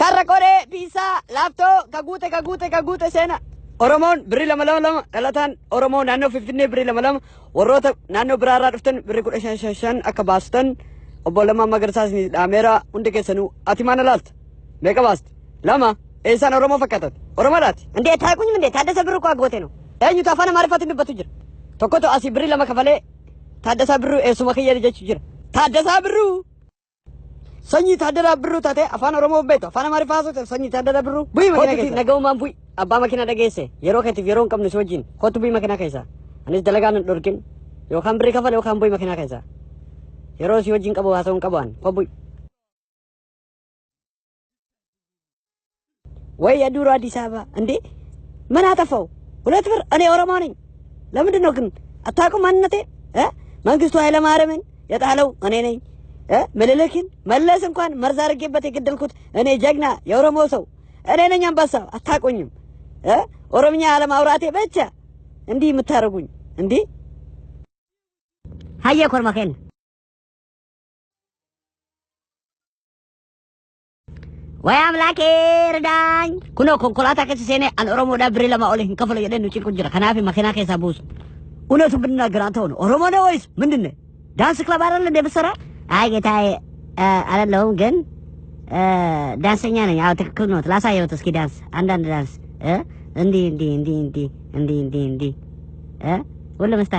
Karrakore, pizza, lapto, kagute sena. Oromon beri lama dalatan Oromon nano 15 beri lama warrota nano berara duftan beri shan akabastan obolama magarsas ni amera unde kesanu ati mana lalt meka bast lama esan Oromo fakatat Oromo lat ande takuny mende tadasa biru ko agote no enyu tafana marifat ni batujir tokkoto asi beri lama kafale tadasa biru esuma khiyar jechu jir tadasa biru sanyi tadara biru tate afan Oromo beto afan marifaso sanyi tadara biru bui makina kesa nagaw man bui abba makina dagese yero kati yeron kam nisojin kotu bui makina kesa anis dalagan dorkin yo kam beri kafale yo kam bui makina kesa yero si wajin kabo hason kaban ko bui ወይ የዱሮ አዲስ አበባ እንዴ ምን አጠፋው ሁለት ብር እኔ ኦሮሞ ነኝ ለምንድን ነው ግን አታውቁም ማንነቴ መንግስቱ ኃይለ ማርያምን የጣለው እኔ ነኝ ምልልክን መለስ እንኳን መርዝ አድርጌበት የገደልኩት እኔ ጀግና የኦሮሞ ሰው እኔ ነኝ አንበሳ አታውቁኝም ኦሮምኛ አለማውራቴ ብቻ እንዲህ የምታረጉኝ እንዴ ሀየ ኮርማከን ወይ አምላኬ ረዳኝ ኩኖ ኮንኮላታ ከሰኔ አን ኦሮሞ ዳብሬ ለማኦለ ከፈለ የደኑ ጭንቁ ጅራ ከናፊ መኪና ከሳቡስ እውነቱ ብንናገር አንተ ሆነ ኦሮሞ ነው ወይስ ምንድነው ዳንስ ክለብ አይደል እንደ በሰራ አይ ጌታዬ አይደለም ግን ዳንሰኛ ነኝ አው ትክክል ነው ላሳየው እስኪ ዳንስ አንዳንድ ዳንስ እንዲ ሁሉ መስታ